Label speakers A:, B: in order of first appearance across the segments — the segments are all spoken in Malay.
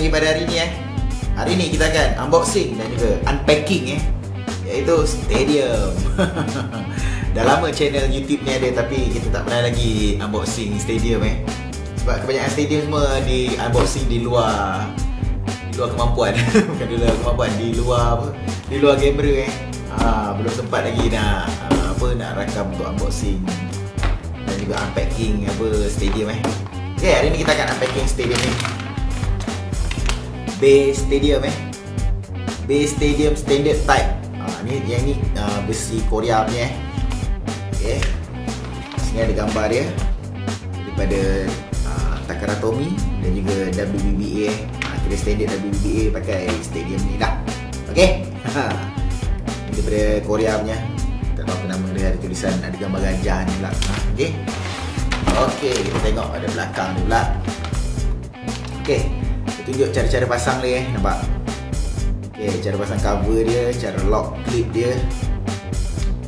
A: lagi pada hari ni Hari ni kita akan unboxing dan juga unpacking iaitu Stadium. Dah lama channel YouTube ni ada, tapi kita tak pernah lagi unboxing Stadium sebab kebanyakan Stadium semua di unboxing di luar kemampuan. Bukan di luar kemampuan, di luar kamera belum sempat lagi nak rakam untuk unboxing dan juga unpacking Stadium Okay, hari ni kita akan unpacking Stadium ni. Base Stadium Base Stadium Standard Type. Yang ni besi Korea punya Okay. Sini ada gambar dia daripada Takara Tomy dan juga WBBA. Kira standard WBBA pakai Stadium ni lah. Okay. Ini daripada Korea punya. Tak tahu apa nama dia, ada tulisan, ada gambar gajah ni pula. Okay. Okay, kita tengok ada belakang ni pula. Okay, kita tunjuk cara-cara pasang dia nampak. Okay, cara pasang cover dia, cara lock clip dia.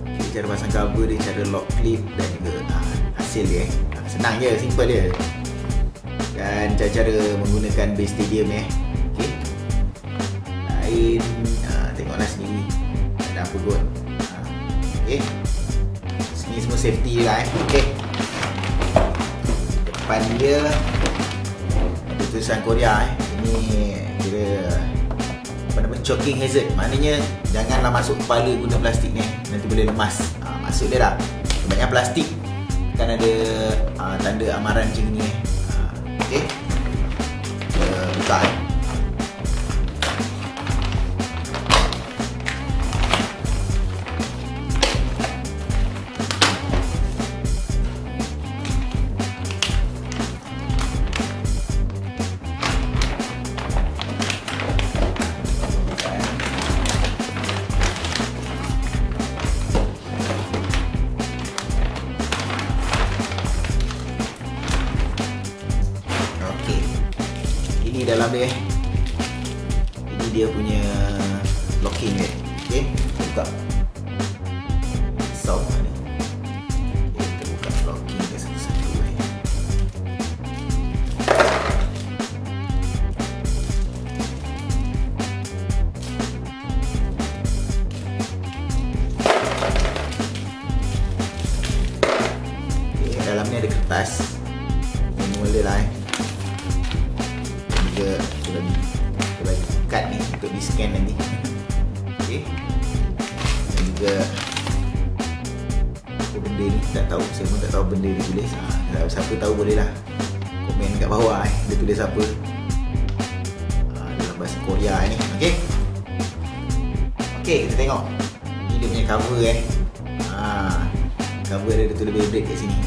A: Okay, cara pasang cover dia, cara lock clip dan juga hasil dia senang je, simple je. Dan cara-cara menggunakan base Stadium Okay. Lain tengoklah sendiri ada apa kot. Okay. Sini semua safety lah Okay. Depan dia ada tulisan Korea Ini kira choking hazard. Maknanya janganlah masuk kepala guna plastik ni, nanti boleh lemas. Maksud dia lah, kebanyakan plastik kan ada tanda amaran macam ni Okay. Kita buka Ini dalam dia Ini dia punya locking dia Okay, buka soft ni. Okay, kita buka locking dia satu-satu Okay, dalam ni ada kertas manual dia lah juga kita bagi kad ni untuk di scan nanti. Okay. Dan juga apa benda ni tak tahu, saya pun tak tahu benda dia tulis. Siapa tahu boleh lah komen kat bawah dia tulis apa. Dalam bahasa Korea ni. Okay. Okay, kita tengok. Ni dia punya cover cover dia tulis Beyblade kat sini.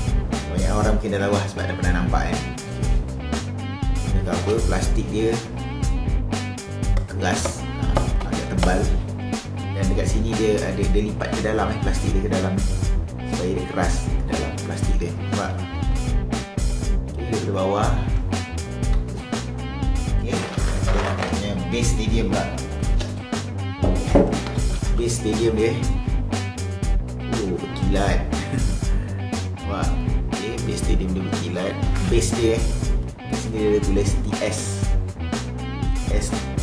A: Banyak orang mungkin dah lawa sebab dah pernah nampak cover plastik dia keras, agak tebal, dan dekat sini dia lipat ke dalam plastik dia ke dalam supaya dia keras ke dalam plastik dia. Nampak? Okay, dari bawah. Okay, kita base Stadium pula. Base Stadium dia berkilat. Nampak? Okay, base Stadium dia berkilat. Base dia sini dia tulis TS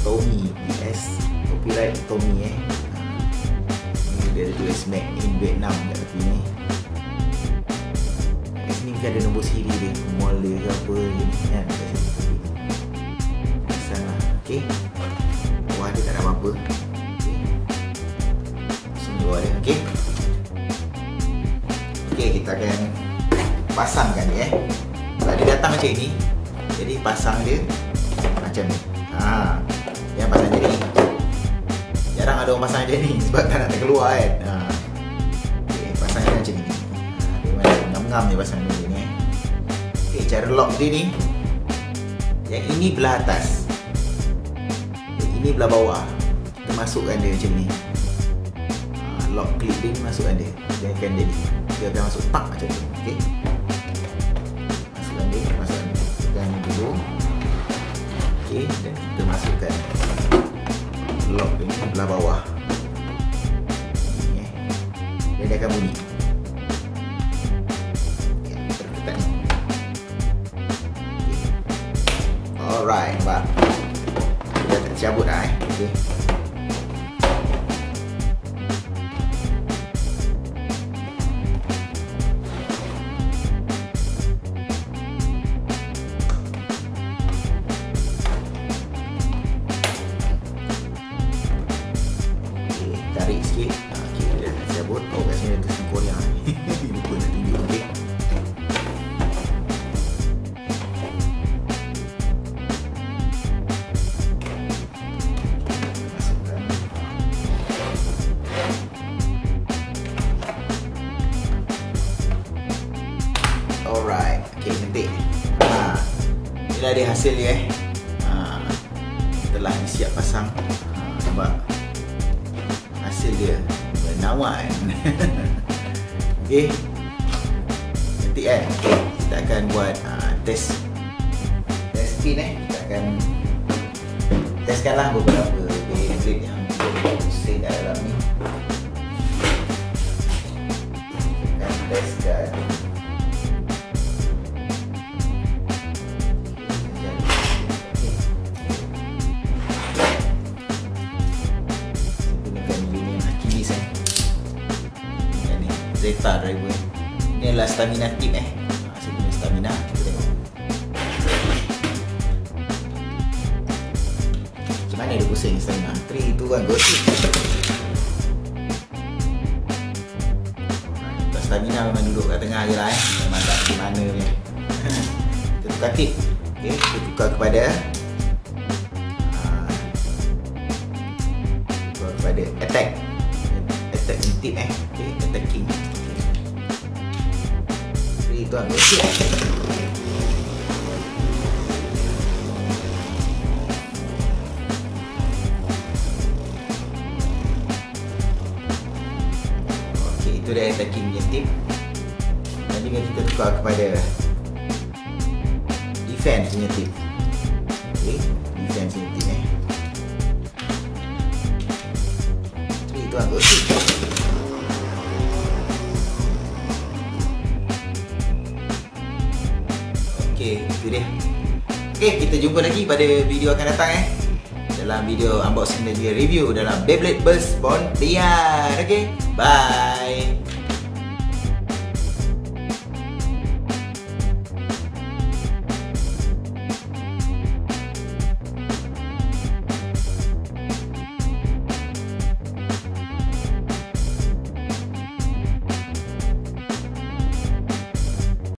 A: Tomy, TS copyright Tomy Ini dia tulis made in Vietnam kat tepi ni. Kat sini mungkin ada nombor siri dia, mall dia ke apa kan, kat sini pasang lah. Okay, bawah dia tak ada apa-apa. Okay, langsung bawah dia. Okay. Okay, kita akan pasangkan dia Sebab dia datang macam ni, jadi pasang dia macam ni. Yang pasang jadi ni. Jarang ada orang pasang macam ni sebab tak nak terkeluar kan. Okay, pasang dia macam ni. Dia macam ngam-ngam dia pasang dia ni. Okay, cara lock dia ni, yang ini belah atas, yang ini belah bawah. Kita masukkan dia macam ni. Lock clip dia ni masukkan dia. Dia akan jadi, dia akan masuk tak macam ni. Okay, masukkan dia dulu. Okay, dan kita masukkan lock ini belah bawah ni, dan dia akan bunyi. Okay, terketat. Okay. Alright, nampak. tercabut lah okey. Tarik sikit. Okey, dah tercabut. Oh, kat sini ada tulisan Korea. Lupa nak tunjuk. Okey. Alright. Okey, cantik. Inilah dia hasil dia telah disiap pasang. Nampak hasil dia menawan. Okey. Cantik kan? Okey, kita akan buat test spin Kita akan testkanlah beberapa Beyblade yang pusing kat dalam ni. Kita akan testkan. Zeta driver. Ini adalah stamina tip saya guna stamina. Kita tengok macam mana dia pusing stamina. 3, 2, 1, go. Untuk stamina memang duduk kat tengah je lah memang tak pergi mana punya. Kita tukar tip. Okay, kita tukar kepada attack tip okay, attacking. Itu ambil sikit. Okey, itu dah attacking punya tip. Nanti kita tukar kepada defense punya tip. Okey, defense punya tip Itu ambil sikit. Okey, itu dia. Okey, kita jumpa lagi pada video akan datang dalam video unboxing dan juga review dalam Beyblade Burst Bontian. Okey, bye.